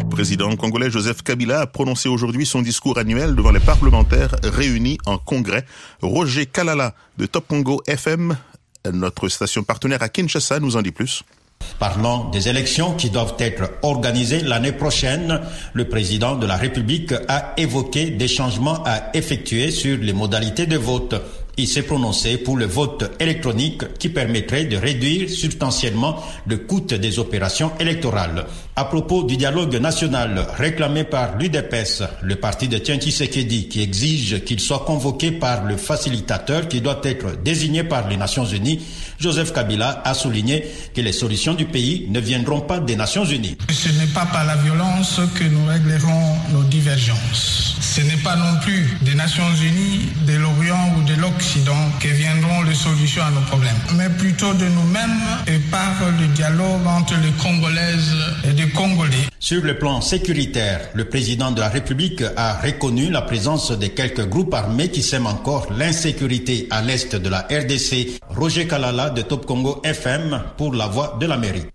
Le président congolais Joseph Kabila a prononcé aujourd'hui son discours annuel devant les parlementaires réunis en congrès. Roger Kalala de Top Congo FM, notre station partenaire à Kinshasa, nous en dit plus. Parlant des élections qui doivent être organisées l'année prochaine, le président de la République a évoqué des changements à effectuer sur les modalités de vote. Il s'est prononcé pour le vote électronique qui permettrait de réduire substantiellement le coût des opérations électorales. À propos du dialogue national réclamé par l'UDPS, le parti de Tiens Tshisekedi, qui exige qu'il soit convoqué par le facilitateur qui doit être désigné par les Nations Unies, Joseph Kabila a souligné que les solutions du pays ne viendront pas des Nations Unies. Ce n'est pas par la violence que nous réglerons nos divergences. Ce n'est pas non plus des Nations Unies, de l'Orient ou de l'Occident que viendront les solutions à nos problèmes, mais plutôt de nous-mêmes et par le dialogue entre les Congolaises et les Congolais. Sur le plan sécuritaire, le président de la République a reconnu la présence de quelques groupes armés qui sèment encore l'insécurité à l'est de la RDC. Roger Kalala de Top Congo FM pour la Voix de l'Amérique.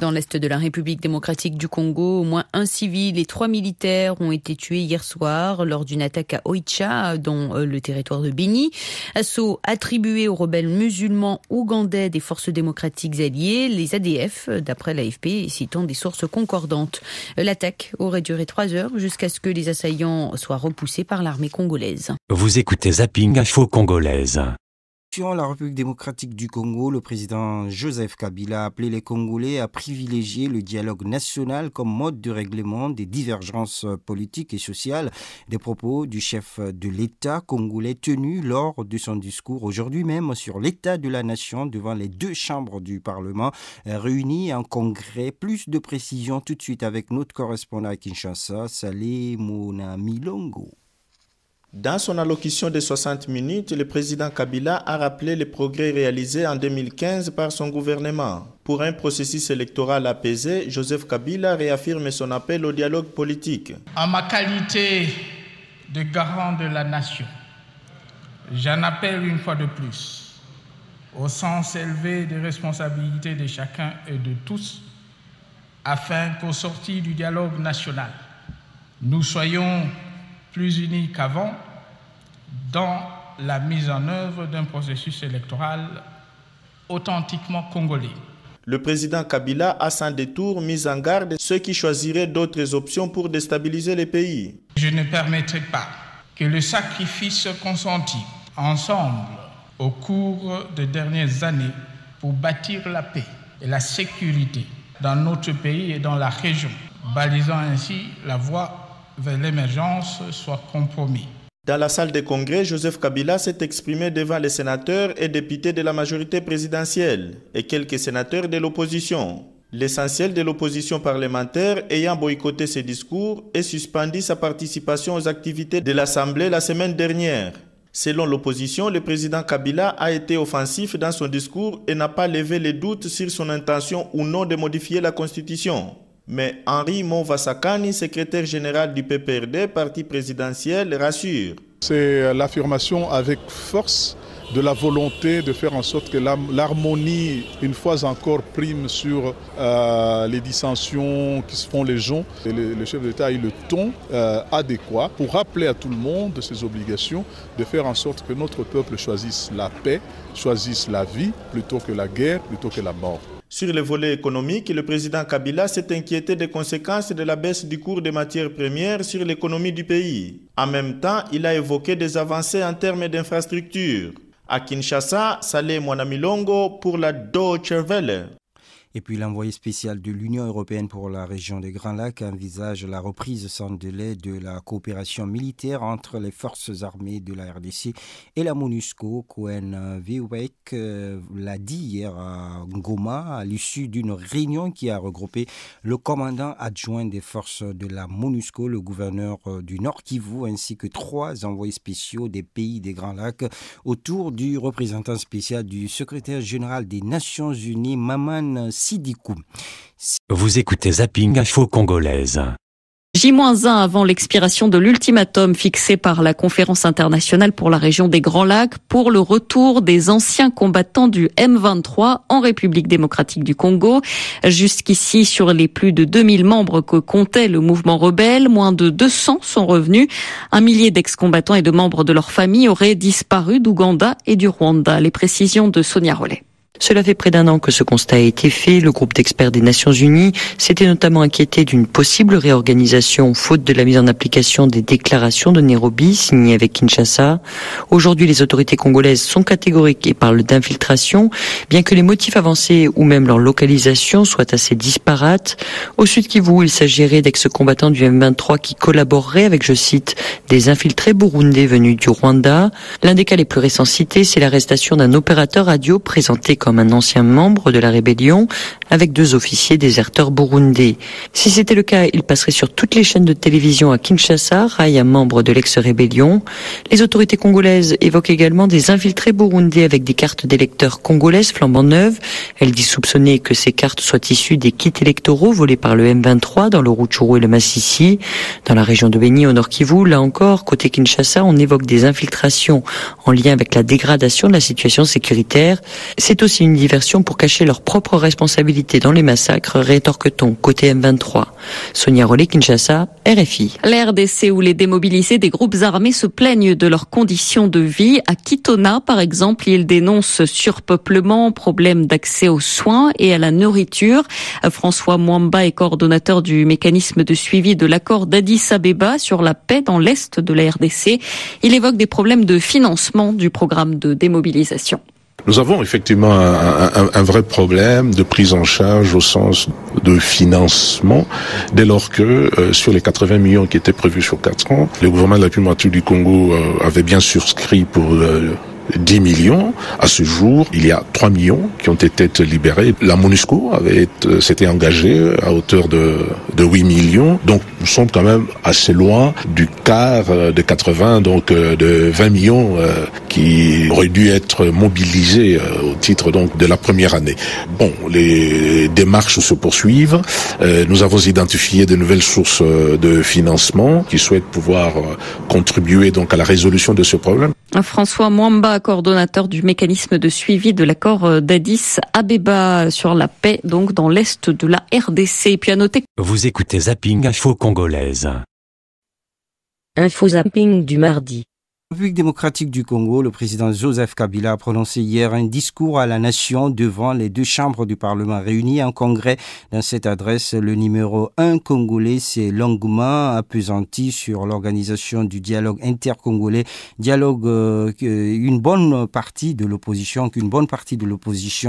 Dans l'est de la République démocratique du Congo, au moins un civil et 3 militaires ont été tués hier soir lors d'une attaque à Oicha, dans le territoire de Béni. Assaut attribué aux rebelles musulmans ougandais des forces démocratiques alliées, les ADF, d'après l'AFP, citant des sources concordantes. L'attaque aurait duré 3 heures jusqu'à ce que les assaillants soient repoussés par l'armée congolaise. Vous écoutez Zapping Info Congolaise. Sur la République démocratique du Congo, le président Joseph Kabila a appelé les Congolais à privilégier le dialogue national comme mode de règlement des divergences politiques et sociales. Des propos du chef de l'État congolais tenus lors de son discours aujourd'hui même sur l'état de la nation devant les 2 chambres du Parlement réunies en congrès. Plus de précisions tout de suite avec notre correspondant à Kinshasa, Saleh Mouna Milongo. Dans son allocution de 60 minutes, le président Kabila a rappelé les progrès réalisés en 2015 par son gouvernement. Pour un processus électoral apaisé, Joseph Kabila réaffirme son appel au dialogue politique. En ma qualité de garant de la nation, j'en appelle une fois de plus au sens élevé des responsabilités de chacun et de tous, afin qu'au sortir du dialogue national, nous soyons plus unis qu'avant dans la mise en œuvre d'un processus électoral authentiquement congolais. Le président Kabila a sans détour mis en garde ceux qui choisiraient d'autres options pour déstabiliser le pays. Je ne permettrai pas que le sacrifice consenti ensemble au cours des dernières années pour bâtir la paix et la sécurité dans notre pays et dans la région, balisant ainsi la voie vers l'émergence, soit compromis. Dans la salle des congrès, Joseph Kabila s'est exprimé devant les sénateurs et députés de la majorité présidentielle et quelques sénateurs de l'opposition. L'essentiel de l'opposition parlementaire ayant boycotté ses discours et suspendu sa participation aux activités de l'Assemblée la semaine dernière. Selon l'opposition, le président Kabila a été offensif dans son discours et n'a pas levé les doutes sur son intention ou non de modifier la Constitution. Mais Henri Monvasakani, secrétaire général du PPRD, parti présidentiel, rassure. C'est l'affirmation avec force de la volonté de faire en sorte que l'harmonie, une fois encore, prime sur les dissensions qui se font les gens. Et le chef d'État a eu le ton adéquat pour rappeler à tout le monde de ses obligations, de faire en sorte que notre peuple choisisse la paix, choisisse la vie plutôt que la guerre, plutôt que la mort. Sur le volet économique, le président Kabila s'est inquiété des conséquences de la baisse du cours des matières premières sur l'économie du pays. En même temps, il a évoqué des avancées en termes d'infrastructures. À Kinshasa, Saleh Mwanamilongo pour la Deutsche Welle. Et puis l'envoyé spécial de l'Union européenne pour la région des Grands Lacs envisage la reprise sans délai de la coopération militaire entre les forces armées de la RDC et la MONUSCO. Cohen Wewek l'a dit hier à Ngoma à l'issue d'une réunion qui a regroupé le commandant adjoint des forces de la MONUSCO, le gouverneur du Nord Kivu ainsi que 3 envoyés spéciaux des pays des Grands Lacs autour du représentant spécial du secrétaire général des Nations Unies, Maman Sidikou. Vous écoutez Zapping Info Congolaise. J-1 avant l'expiration de l'ultimatum fixé par la Conférence internationale pour la région des Grands Lacs pour le retour des anciens combattants du M23 en République démocratique du Congo. Jusqu'ici, sur les plus de 2000 membres que comptait le mouvement rebelle, moins de 200 sont revenus. 1 millier d'ex-combattants et de membres de leur famille auraient disparu d'Ouganda et du Rwanda. Les précisions de Sonia Rollet. Cela fait près d'1 an que ce constat a été fait. Le groupe d'experts des Nations Unies s'était notamment inquiété d'une possible réorganisation faute de la mise en application des déclarations de Nairobi signées avec Kinshasa. Aujourd'hui, les autorités congolaises sont catégoriques et parlent d'infiltration, bien que les motifs avancés ou même leur localisation soient assez disparates. Au Sud Kivu, il s'agirait d'ex-combattants du M23 qui collaboreraient avec, je cite, des infiltrés burundais venus du Rwanda. L'un des cas les plus récents cités, c'est l'arrestation d'un opérateur radio présenté comme un ancien membre de la rébellion, avec 2 officiers déserteurs burundais. Si c'était le cas, il passerait sur toutes les chaînes de télévision à Kinshasa, raille un membre de l'ex-rébellion. Les autorités congolaises évoquent également des infiltrés burundais avec des cartes d'électeurs congolaises flambant neuves. Elle dit soupçonner que ces cartes soient issues des kits électoraux volés par le M23 dans le Rutshuru et le Massissi. Dans la région de Beni, au Nord Kivu, là encore, côté Kinshasa, on évoque des infiltrations en lien avec la dégradation de la situation sécuritaire. C'est aussi une diversion pour cacher leur propre responsabilité dans les massacres, rétorque-t-on côté M23. Sonia Rollet, Kinshasa, RFI. La RDC où les démobilisés des groupes armés se plaignent de leurs conditions de vie. À Kitona, par exemple, ils dénoncent surpeuplement, problème d'accès aux soins et à la nourriture. François Mwamba est coordonnateur du mécanisme de suivi de l'accord d'Addis Abeba sur la paix dans l'Est de la RDC. Il évoque des problèmes de financement du programme de démobilisation. Nous avons effectivement un vrai problème de prise en charge au sens de financement, dès lors que sur les 80 millions qui étaient prévus sur 4 ans, le gouvernement de la République du Congo avait bien souscrit pour 10 millions. À ce jour, il y a 3 millions qui ont été libérés. La MONUSCO s'était engagée à hauteur de 8 millions. Donc, nous sommes quand même assez loin du quart de 80, donc de 20 millions qui auraient dû être mobilisés au titre donc de la première année. Bon, les démarches se poursuivent. Nous avons identifié de nouvelles sources de financement qui souhaitent pouvoir contribuer donc à la résolution de ce problème. François Mwamba, coordonnateur du mécanisme de suivi de l'accord d'Addis Abeba sur la paix, donc dans l'est de la RDC. Et puis à noter. Vous écoutez Zapping Info Congolaise. Info Zapping du mardi. République démocratique du Congo, le président Joseph Kabila a prononcé hier un discours à la nation devant les 2 chambres du Parlement réunies en congrès. Dans cette adresse, le numéro 1 congolais s'est longuement appesanti sur l'organisation du dialogue intercongolais, dialogue qu'une bonne partie de l'opposition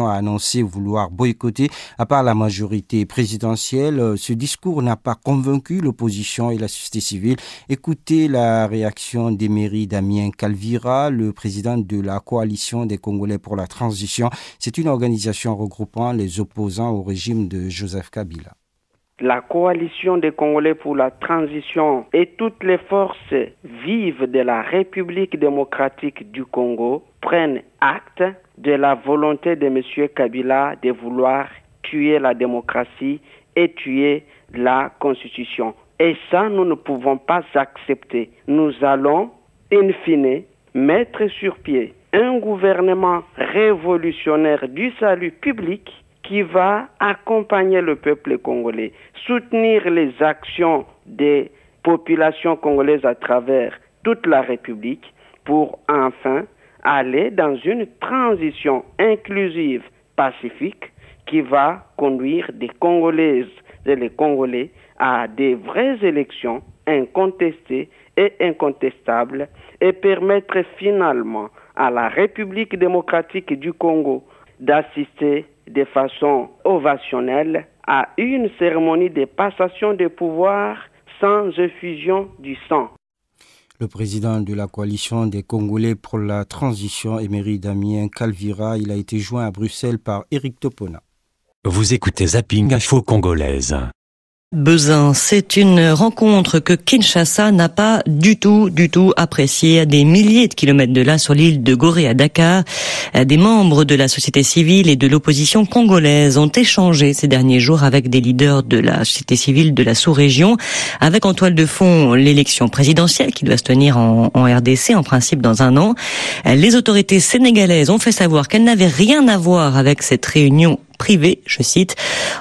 a annoncé vouloir boycotter. À part la majorité présidentielle, ce discours n'a pas convaincu l'opposition et la société civile. Écoutez la réaction d'Emery Damien Calvira, le président de la coalition des Congolais pour la transition. C'est une organisation regroupant les opposants au régime de Joseph Kabila. La coalition des Congolais pour la transition et toutes les forces vives de la République démocratique du Congo prennent acte de la volonté de M. Kabila de vouloir tuer la démocratie et tuer la Constitution. Et ça, nous ne pouvons pas accepter. Nous allons in fine, mettre sur pied un gouvernement révolutionnaire du salut public qui va accompagner le peuple congolais, soutenir les actions des populations congolaises à travers toute la République pour enfin aller dans une transition inclusive, pacifique, qui va conduire des Congolaises et les Congolais à des vraies élections incontestées et incontestables et permettre finalement à la République démocratique du Congo d'assister de façon ovationnelle à une cérémonie de passation de pouvoir sans effusion du sang. Le président de la coalition des Congolais pour la transition, Emery Damien Calvira, il a été joint à Bruxelles par Éric Topona. Vous écoutez Zapping Info Congolaise. Besin, c'est une rencontre que Kinshasa n'a pas du tout appréciée. À des milliers de kilomètres de là, sur l'île de Gorée à Dakar, des membres de la société civile et de l'opposition congolaise ont échangé ces derniers jours avec des leaders de la société civile de la sous-région, avec en toile de fond l'élection présidentielle qui doit se tenir en RDC, en principe dans un an. Les autorités sénégalaises ont fait savoir qu'elles n'avaient rien à voir avec cette réunion privée, je cite.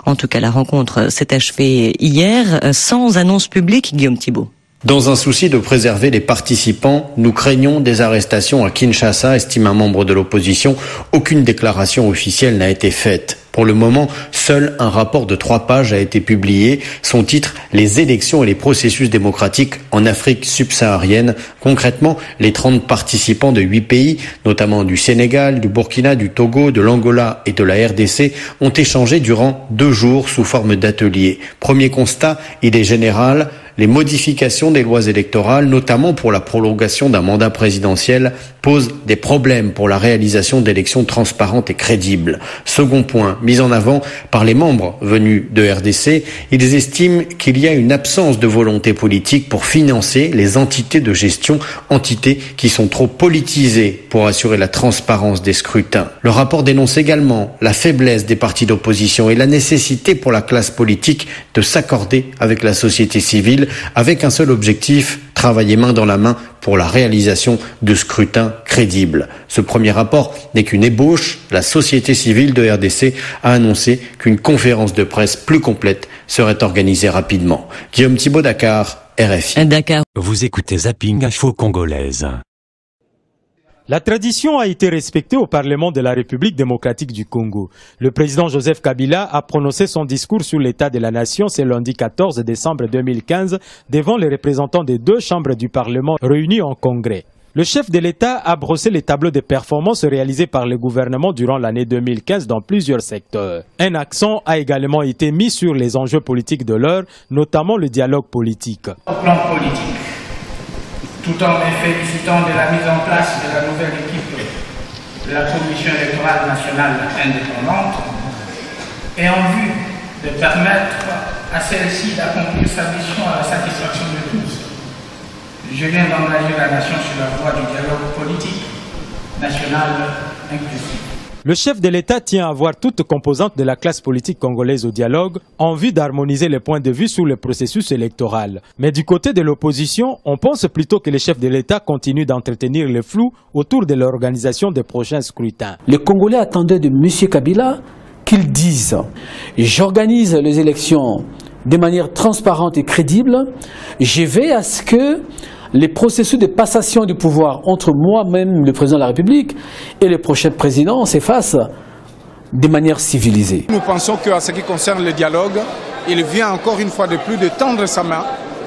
En tout cas, la rencontre s'est achevée hier sans annonce publique, Guillaume Thibault. Dans un souci de préserver les participants, nous craignons des arrestations à Kinshasa, estime un membre de l'opposition. Aucune déclaration officielle n'a été faite. Pour le moment, seul un rapport de 3 pages a été publié. Son titre, Les élections et les processus démocratiques en Afrique subsaharienne. Concrètement, les 30 participants de 8 pays, notamment du Sénégal, du Burkina, du Togo, de l'Angola et de la RDC, ont échangé durant 2 jours sous forme d'ateliers. Premier constat, il est général. Les modifications des lois électorales, notamment pour la prolongation d'un mandat présidentiel, posent des problèmes pour la réalisation d'élections transparentes et crédibles. Second point, mis en avant par les membres venus de RDC, ils estiment qu'il y a une absence de volonté politique pour financer les entités de gestion, entités qui sont trop politisées pour assurer la transparence des scrutins. Le rapport dénonce également la faiblesse des partis d'opposition et la nécessité pour la classe politique de s'accorder avec la société civile avec un seul objectif, travailler main dans la main pour la réalisation de scrutins crédibles. Ce premier rapport n'est qu'une ébauche. La société civile de RDC a annoncé qu'une conférence de presse plus complète serait organisée rapidement. Guillaume Thibault, Dakar, RFI. Dakar. Vous écoutez Zapping Info Congolaise. La tradition a été respectée au Parlement de la République démocratique du Congo. Le président Joseph Kabila a prononcé son discours sur l'état de la nation ce lundi 14 décembre 2015 devant les représentants des 2 chambres du Parlement réunis en congrès. Le chef de l'État a brossé les tableaux de performances réalisés par le gouvernement durant l'année 2015 dans plusieurs secteurs. Un accent a également été mis sur les enjeux politiques de l'heure, notamment le dialogue politique. Au plan politique, tout en me félicitant de la mise en place de la nouvelle équipe de la Commission électorale nationale indépendante et en vue de permettre à celle-ci d'accomplir sa mission à la satisfaction de tous, je viens d'engager la nation sur la voie du dialogue politique national inclusif. Le chef de l'État tient à voir toute composante de la classe politique congolaise au dialogue en vue d'harmoniser les points de vue sur le processus électoral. Mais du côté de l'opposition, on pense plutôt que le chef de l'État continue d'entretenir le flou autour de l'organisation des prochains scrutins. Les Congolais attendaient de M. Kabila qu'il dise « J'organise les élections de manière transparente et crédible. Je vais à ce que les processus de passation du pouvoir entre moi-même, le président de la République, et le prochain président s'effacent de manière civilisée. » Nous pensons qu'en ce qui concerne le dialogue, il vient encore une fois de plus de tendre sa main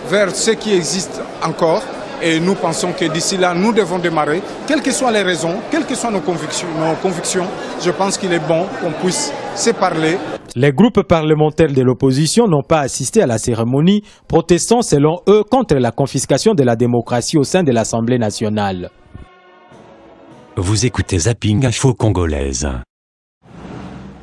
vers ce qui existe encore. Et nous pensons que d'ici là, nous devons démarrer, quelles que soient les raisons, quelles que soient nos convictions, je pense qu'il est bon qu'on puisse se parler. Les groupes parlementaires de l'opposition n'ont pas assisté à la cérémonie, protestant selon eux contre la confiscation de la démocratie au sein de l'Assemblée nationale. Vous écoutez Zapping Info Congolaise.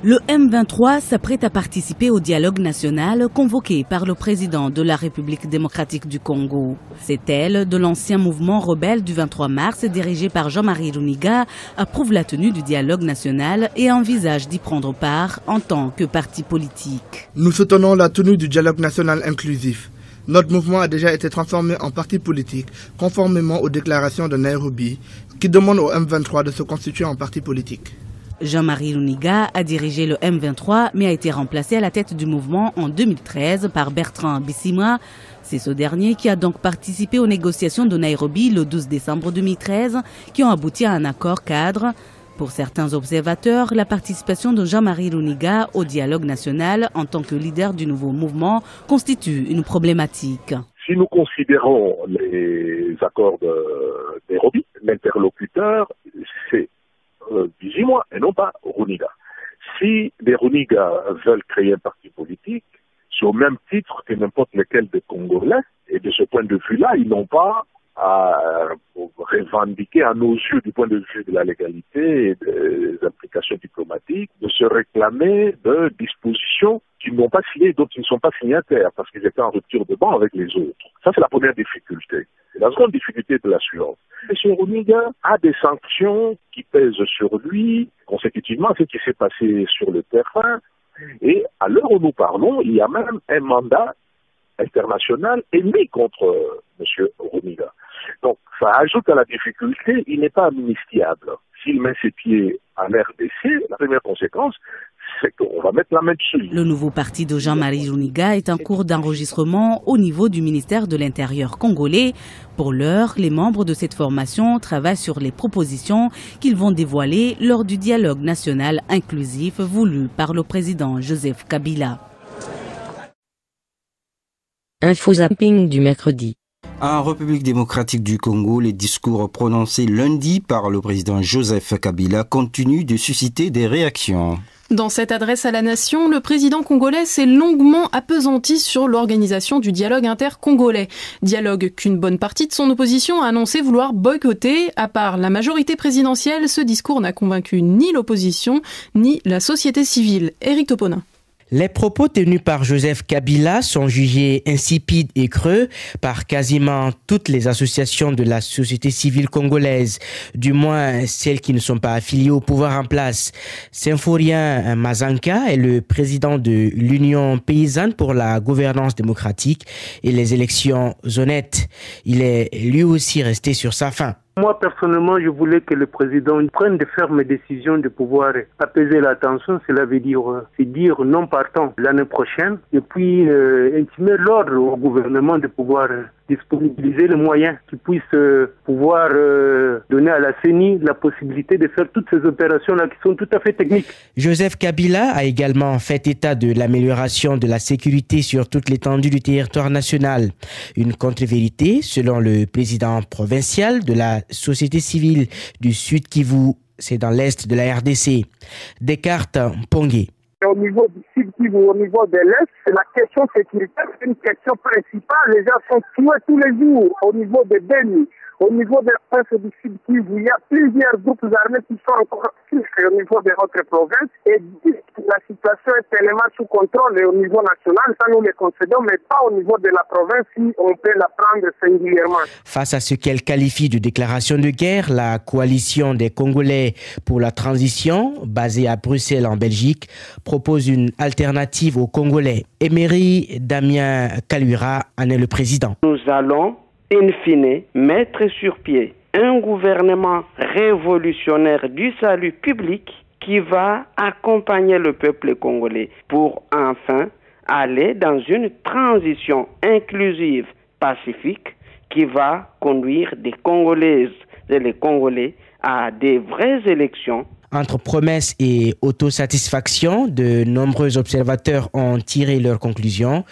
Le M23 s'apprête à participer au dialogue national convoqué par le président de la République démocratique du Congo. Cette aile de l'ancien mouvement rebelle du 23 mars dirigé par Jean-Marie Runiga approuve la tenue du dialogue national et envisage d'y prendre part en tant que parti politique. Nous soutenons la tenue du dialogue national inclusif. Notre mouvement a déjà été transformé en parti politique conformément aux déclarations de Nairobi qui demandent au M23 de se constituer en parti politique. Jean-Marie Runiga a dirigé le M23 mais a été remplacé à la tête du mouvement en 2013 par Bertrand Bisimwa. C'est ce dernier qui a donc participé aux négociations de Nairobi le 12 décembre 2013 qui ont abouti à un accord cadre. Pour certains observateurs, la participation de Jean-Marie Runiga au dialogue national en tant que leader du nouveau mouvement constitue une problématique. Si nous considérons les accords de Nairobi, l'interlocuteur, c'est Bizimwa et non pas Runiga. Si les Runiga veulent créer un parti politique, c'est au même titre que n'importe lequel des Congolais, et de ce point de vue-là, ils n'ont pas à revendiquer à nos yeux, du point de vue de la légalité et des implications diplomatiques, de se réclamer de dispositions qu'ils n'ont pas signées, dont ils ne sont pas signataires, parce qu'ils étaient en rupture de banc avec les autres. Ça, c'est la première difficulté. Et la seconde difficulté de la suivante. M. Runiga a des sanctions qui pèsent sur lui, consécutivement à ce qui s'est passé sur le terrain, et à l'heure où nous parlons, il y a même un mandat international émis contre M. Runiga. Donc, ça ajoute à la difficulté, il n'est pas amnistiable. S'il met ses pieds en RDC, la première conséquence, c'est qu'on va mettre la main dessus. Le nouveau parti de Jean-Marie Runiga est en cours d'enregistrement au niveau du ministère de l'Intérieur congolais. Pour l'heure, les membres de cette formation travaillent sur les propositions qu'ils vont dévoiler lors du dialogue national inclusif voulu par le président Joseph Kabila. Info zapping du mercredi. En République démocratique du Congo, les discours prononcés lundi par le président Joseph Kabila continuent de susciter des réactions. Dans cette adresse à la nation, le président congolais s'est longuement appesanti sur l'organisation du dialogue intercongolais. Dialogue qu'une bonne partie de son opposition a annoncé vouloir boycotter. À part la majorité présidentielle, ce discours n'a convaincu ni l'opposition, ni la société civile. Éric Toponin. Les propos tenus par Joseph Kabila sont jugés insipides et creux par quasiment toutes les associations de la société civile congolaise, du moins celles qui ne sont pas affiliées au pouvoir en place. Symphorien Mazanka est le président de l'Union paysanne pour la gouvernance démocratique et les élections honnêtes. Il est lui aussi resté sur sa faim. Moi, personnellement, je voulais que le président prenne de fermes décisions de pouvoir apaiser la tension. Cela veut dire, non partant l'année prochaine et puis intimer l'ordre au gouvernement de pouvoir disponibiliser les moyens qui puissent pouvoir donner à la CENI la possibilité de faire toutes ces opérations-là qui sont tout à fait techniques. Joseph Kabila a également fait état de l'amélioration de la sécurité sur toute l'étendue du territoire national. Une contre-vérité, selon le président provincial de la société civile du Sud Kivu, c'est dans l'est de la RDC. Descartes Pongé. Au niveau du Sud Kivu, au niveau de l'Est, c'est la question sécuritaire, c'est une question principale. Les gens sont tués tous les jours au niveau de Beni. Au niveau de la province du Sud Kivu, il y a plusieurs groupes armés qui sont encore actifs au niveau de notre province et la situation est tellement sous contrôle et au niveau national, ça nous le concédons, mais pas au niveau de la province si on peut la prendre singulièrement. Face à ce qu'elle qualifie de déclaration de guerre, la coalition des Congolais pour la transition, basée à Bruxelles en Belgique, propose une alternative aux Congolais. Emery Damien Kalura en est le président. Nous allons in fine, mettre sur pied un gouvernement révolutionnaire du salut public qui va accompagner le peuple congolais pour enfin aller dans une transition inclusive, pacifique, qui va conduire des Congolaises et les Congolais à des vraies élections. Entre promesses et autosatisfaction, de nombreux observateurs ont tiré leurs conclusions.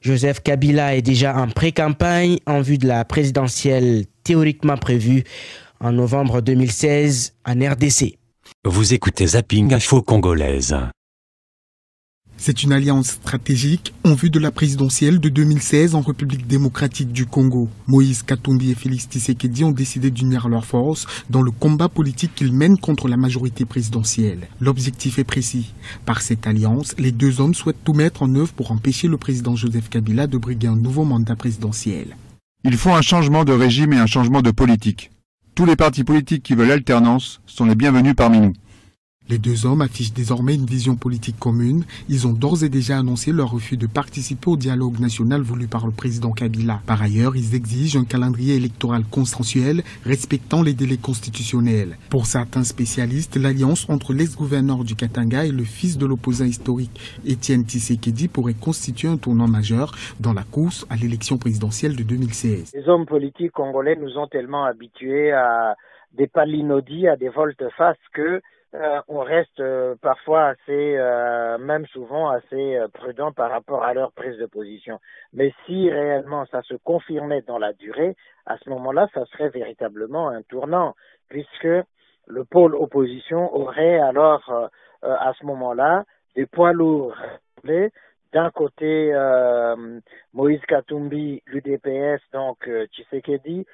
Joseph Kabila est déjà en pré-campagne en vue de la présidentielle théoriquement prévue en novembre 2016 en RDC. Vous écoutez Zapping Info Congolaise. C'est une alliance stratégique en vue de la présidentielle de 2016 en République démocratique du Congo. Moïse Katumbi et Félix Tshisekedi ont décidé d'unir leurs forces dans le combat politique qu'ils mènent contre la majorité présidentielle. L'objectif est précis. Par cette alliance, les deux hommes souhaitent tout mettre en œuvre pour empêcher le président Joseph Kabila de briguer un nouveau mandat présidentiel. Il faut un changement de régime et un changement de politique. Tous les partis politiques qui veulent l'alternance sont les bienvenus parmi nous. Les deux hommes affichent désormais une vision politique commune. Ils ont d'ores et déjà annoncé leur refus de participer au dialogue national voulu par le président Kabila. Par ailleurs, ils exigent un calendrier électoral consensuel respectant les délais constitutionnels. Pour certains spécialistes, l'alliance entre l'ex-gouverneur du Katanga et le fils de l'opposant historique Étienne Tshisekedi pourrait constituer un tournant majeur dans la course à l'élection présidentielle de 2016. Les hommes politiques congolais nous ont tellement habitués à des palinodies, à des volte-face que on reste parfois assez même souvent assez prudents par rapport à leur prise de position. Mais si réellement ça se confirmait dans la durée, à ce moment-là, ça serait véritablement un tournant, puisque le pôle opposition aurait alors, à ce moment-là, des poids lourds. D'un côté, Moïse Katumbi, l'UDPS, donc Tshisekedi,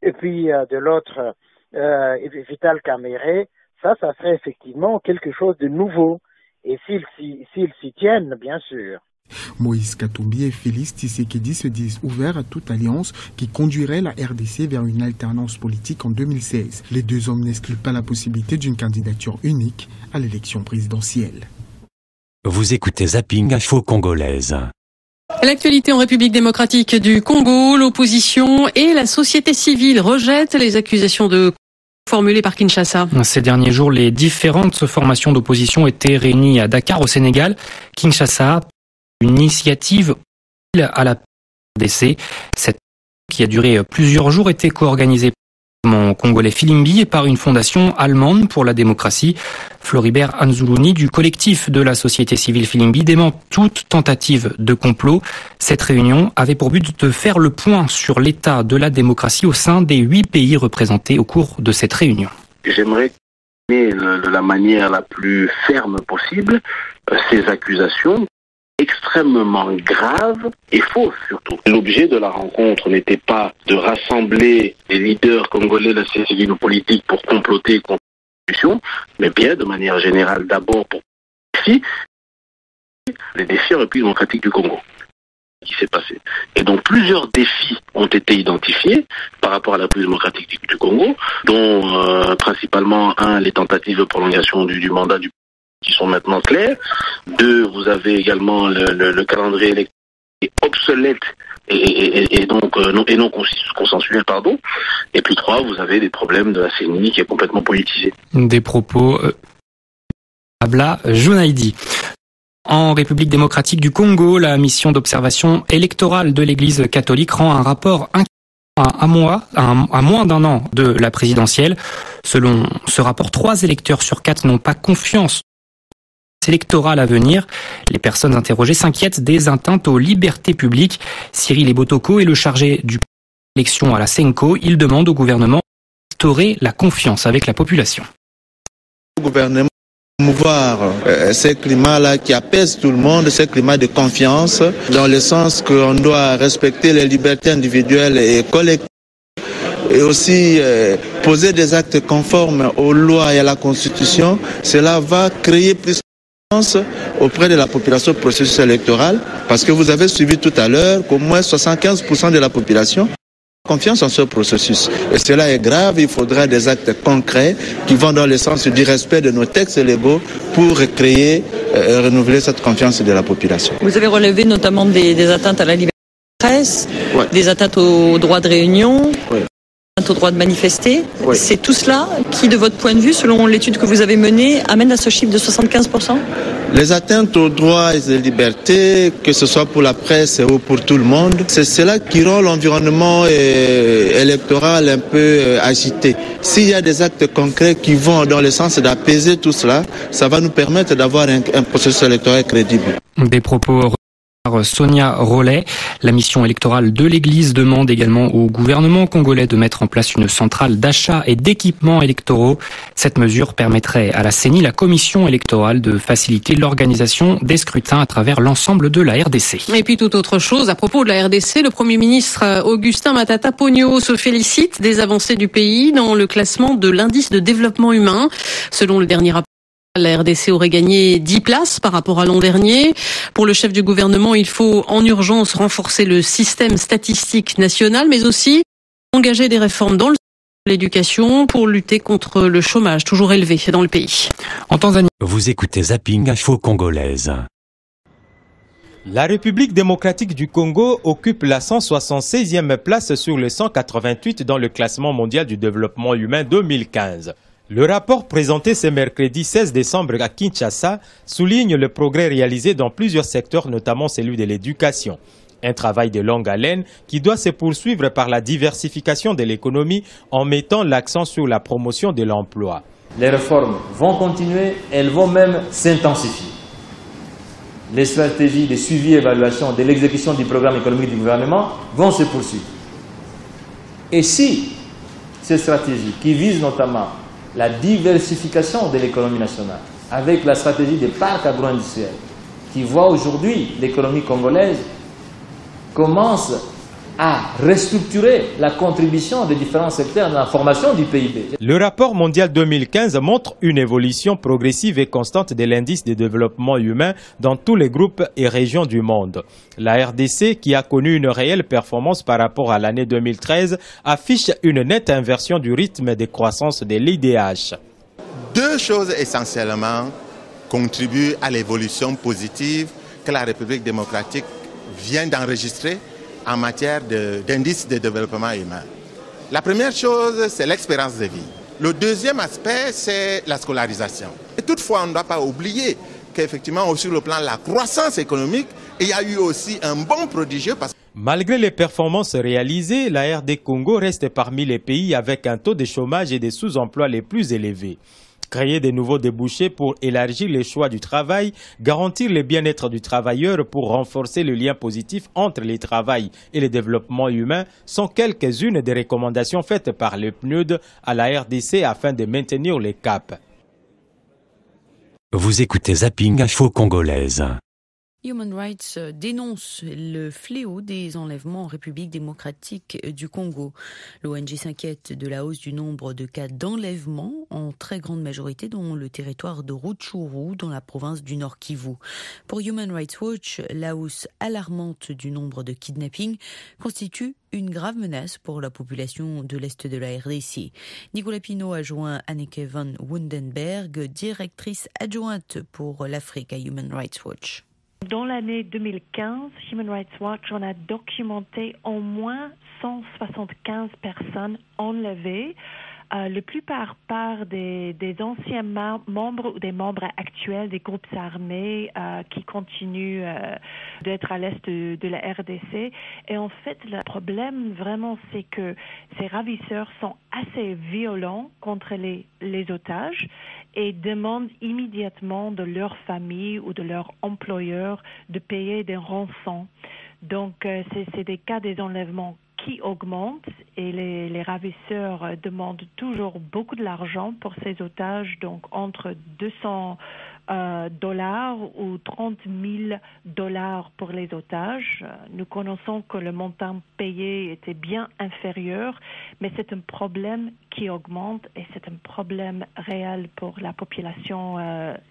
et puis de l'autre, Vital Kamerhe. Ça serait effectivement quelque chose de nouveau. Et s'ils s'y tiennent, bien sûr. Moïse Katumbi et Félix Tshisekedi se disent ouverts à toute alliance qui conduirait la RDC vers une alternance politique en 2016. Les deux hommes n'excluent pas la possibilité d'une candidature unique à l'élection présidentielle. Vous écoutez Zapping Info Congolaise. L'actualité en République démocratique du Congo, l'opposition et la société civile rejettent les accusations formulées par Kinshasa. Ces derniers jours, les différentes formations d'opposition étaient réunies à Dakar, au Sénégal. Kinshasa, une initiative à la RDC. Cette qui a duré plusieurs jours était co-organisée par le gouvernement congolais Filimbi et par une fondation allemande pour la démocratie. Floribert Anzuluni du collectif de la société civile Filimbi dément toute tentative de complot. Cette réunion avait pour but de faire le point sur l'état de la démocratie au sein des 8 pays représentés au cours de cette réunion. J'aimerais de la manière la plus ferme possible ces accusations extrêmement graves et fausses surtout. L'objet de la rencontre n'était pas de rassembler les leaders congolais de la société civile ou politique pour comploter contre l'institution, mais bien de manière générale d'abord pour les défis en République démocratique du Congo qui s'est passé. Et donc plusieurs défis ont été identifiés par rapport à la République démocratique du Congo, dont principalement les tentatives de prolongation du mandat du qui sont maintenant clairs. 2, vous avez également le calendrier électoral obsolète et non consensuel, pardon. Et puis 3, vous avez des problèmes de la CENI qui est complètement politisée. Des propos Abla Jounaïdi. En République démocratique du Congo, la mission d'observation électorale de l'Église catholique rend un rapport à moins d'un an de la présidentielle. Selon ce rapport, 3 électeurs sur 4 n'ont pas confiance électorale à venir. Les personnes interrogées s'inquiètent des atteintes aux libertés publiques. Cyril Ebotoko est le chargé du élection à la Senko. Il demande au gouvernement d'instaurer la confiance avec la population. Le gouvernement promouvoir ce climat-là qui apaise tout le monde, ce climat de confiance, dans le sens qu'on doit respecter les libertés individuelles et collectives, et aussi poser des actes conformes aux lois et à la Constitution. Cela va créer plus auprès de la population au processus électoral, parce que vous avez suivi tout à l'heure qu'au moins 75% de la population a confiance en ce processus. Et cela est grave, il faudra des actes concrets qui vont dans le sens du respect de nos textes légaux pour créer et renouveler cette confiance de la population. Vous avez relevé notamment des atteintes à la liberté de la presse, ouais. Des atteintes au droit de réunion, ouais. Au droit de manifester. Oui. C'est tout cela qui, de votre point de vue, selon l'étude que vous avez menée, amène à ce chiffre de 75%? Les atteintes aux droits et aux libertés, que ce soit pour la presse ou pour tout le monde, c'est cela qui rend l'environnement électoral un peu agité. S'il y a des actes concrets qui vont dans le sens d'apaiser tout cela, ça va nous permettre d'avoir un processus électoral crédible. Des propos Sonia Rollet. La mission électorale de l'Église demande également au gouvernement congolais de mettre en place une centrale d'achat et d'équipements électoraux. Cette mesure permettrait à la CENI, la commission électorale, de faciliter l'organisation des scrutins à travers l'ensemble de la RDC. Et puis toute autre chose, à propos de la RDC, le Premier ministre Augustin Matata Ponyo se félicite des avancées du pays dans le classement de l'indice de développement humain. Selon le dernier rapport, la RDC aurait gagné 10 places par rapport à l'an dernier. Pour le chef du gouvernement, il faut en urgence renforcer le système statistique national, mais aussi engager des réformes dans l'éducation pour lutter contre le chômage toujours élevé dans le pays. En Tanzanie, vous écoutez Zapping Info Congolaise. La République démocratique du Congo occupe la 176e place sur le 188 dans le classement mondial du développement humain 2015. Le rapport présenté ce mercredi 16 décembre à Kinshasa souligne le progrès réalisé dans plusieurs secteurs, notamment celui de l'éducation. Un travail de longue haleine qui doit se poursuivre par la diversification de l'économie en mettant l'accent sur la promotion de l'emploi. Les réformes vont continuer, elles vont même s'intensifier. les stratégies de suivi et évaluation de l'exécution du programme économique du gouvernement vont se poursuivre. Et si ces stratégies, qui visent notamment la diversification de l'économie nationale, avec la stratégie des parcs agro-industriels, qui voit aujourd'hui l'économie congolaise commence à restructurer la contribution des différents secteurs dans la formation du PIB. Le rapport mondial 2015 montre une évolution progressive et constante de l'indice de développement humain dans tous les groupes et régions du monde. La RDC, qui a connu une réelle performance par rapport à l'année 2013, affiche une nette inversion du rythme de croissance de l'IDH. Deux choses essentiellement contribuent à l'évolution positive que la République démocratique vient d'enregistrer en matière d'indice de développement humain. La première chose, c'est l'expérience de vie. Le deuxième aspect, c'est la scolarisation. Et toutefois, on ne doit pas oublier qu'effectivement, sur le plan de la croissance économique, il y a eu aussi un bond prodigieux. Malgré les performances réalisées, la RD Congo reste parmi les pays avec un taux de chômage et de sous-emploi les plus élevés. Créer de nouveaux débouchés pour élargir les choix du travail, garantir le bien-être du travailleur pour renforcer le lien positif entre le travail et le développement humain sont quelques-unes des recommandations faites par le PNUD à la RDC afin de maintenir le cap. Vous écoutez Zapping Info Congolaise. Human Rights dénonce le fléau des enlèvements en République démocratique du Congo. L'ONG s'inquiète de la hausse du nombre de cas d'enlèvement, en très grande majorité dans le territoire de Rutshuru, dans la province du Nord Kivu. Pour Human Rights Watch, la hausse alarmante du nombre de kidnappings constitue une grave menace pour la population de l'Est de la RDC. Nicolas Pinault a joint Anneke van Wundenberg, directrice adjointe pour l'Afrique à Human Rights Watch. Dans l'année 2015, Human Rights Watch en a documenté au moins 175 personnes enlevées, la plupart par des anciens membres ou des membres actuels des groupes armés qui continuent d'être à l'est de la RDC. Et en fait, le problème vraiment, c'est que ces ravisseurs sont assez violents contre les otages et demandent immédiatement de leur famille ou de leur employeur de payer des rançons. Donc, c'est des cas des enlèvements qui augmentent et les ravisseurs demandent toujours beaucoup de l'argent pour ces otages, donc entre $200 ou $30,000 pour les otages. Nous connaissons que le montant payé était bien inférieur, mais c'est un problème qui augmente et c'est un problème réel pour la population,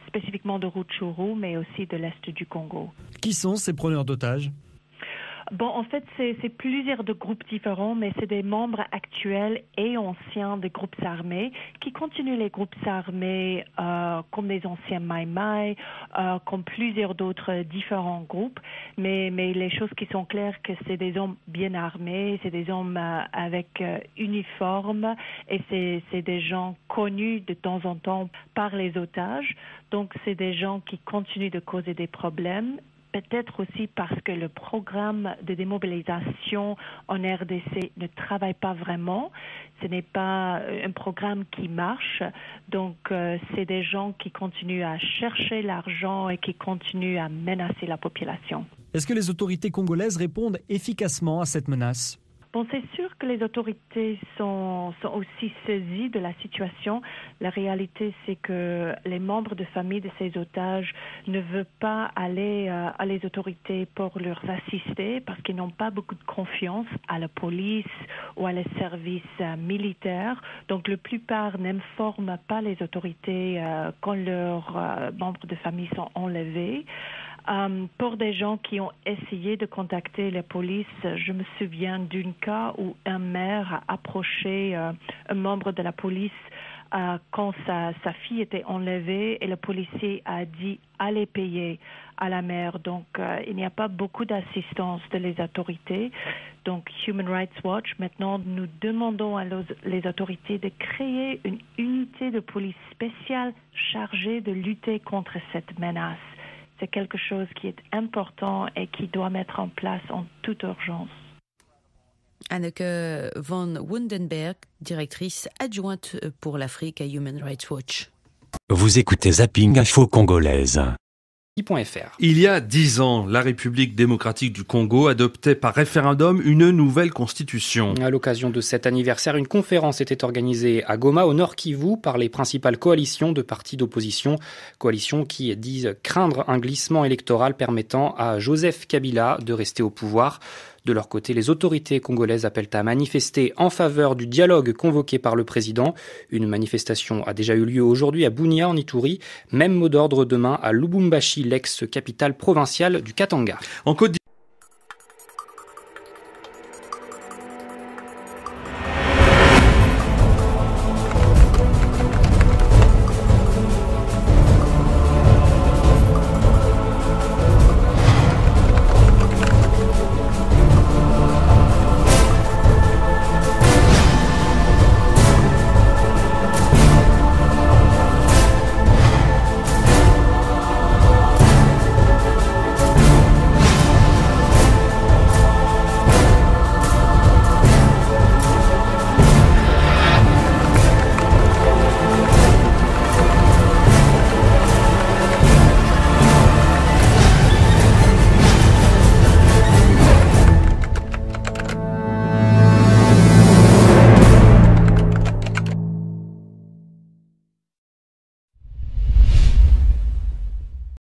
spécifiquement de Rutshuru, mais aussi de l'Est du Congo. Qui sont ces preneurs d'otages ? Bon, en fait, c'est plusieurs de groupes différents, mais c'est des membres actuels et anciens des groupes armés qui continuent les groupes armés comme les anciens Mai Mai, comme plusieurs d'autres différents groupes. Mais les choses qui sont claires, que c'est des hommes bien armés, c'est des hommes avec uniforme et c'est des gens connus de temps en temps par les otages. Donc, c'est des gens qui continuent de causer des problèmes. Peut-être aussi parce que le programme de démobilisation en RDC ne travaille pas vraiment. Ce n'est pas un programme qui marche. Donc, c'est des gens qui continuent à chercher l'argent et qui continuent à menacer la population. Est-ce que les autorités congolaises répondent efficacement à cette menace ? Bon, c'est sûr que les autorités sont aussi saisies de la situation. La réalité, c'est que les membres de famille de ces otages ne veulent pas aller à les autorités pour leur assister parce qu'ils n'ont pas beaucoup de confiance à la police ou à les services militaires. Donc, la plupart n'informent pas les autorités quand leurs membres de famille sont enlevés. Pour des gens qui ont essayé de contacter la police, je me souviens d'un cas où un maire a approché un membre de la police quand sa fille était enlevée et le policier a dit « allez payer à la mère ». Donc, il n'y a pas beaucoup d'assistance de les autorités. Donc, Human Rights Watch, maintenant, nous demandons à les autorités de créer une unité de police spéciale chargée de lutter contre cette menace. C'est quelque chose qui est important et qui doit mettre en place en toute urgence. Anneke van Wundenberg, directrice adjointe pour l'Afrique à Human Rights Watch. Vous écoutez Zapping Info Congolaise. Il y a 10 ans, la République démocratique du Congo adoptait par référendum une nouvelle constitution. À l'occasion de cet anniversaire, une conférence était organisée à Goma, au Nord Kivu, par les principales coalitions de partis d'opposition. Coalitions qui disent craindre un glissement électoral permettant à Joseph Kabila de rester au pouvoir. De leur côté, les autorités congolaises appellent à manifester en faveur du dialogue convoqué par le président. Une manifestation a déjà eu lieu aujourd'hui à Bunia, en Ituri. Même mot d'ordre demain à Lubumbashi, l'ex-capitale provinciale du Katanga. En Côte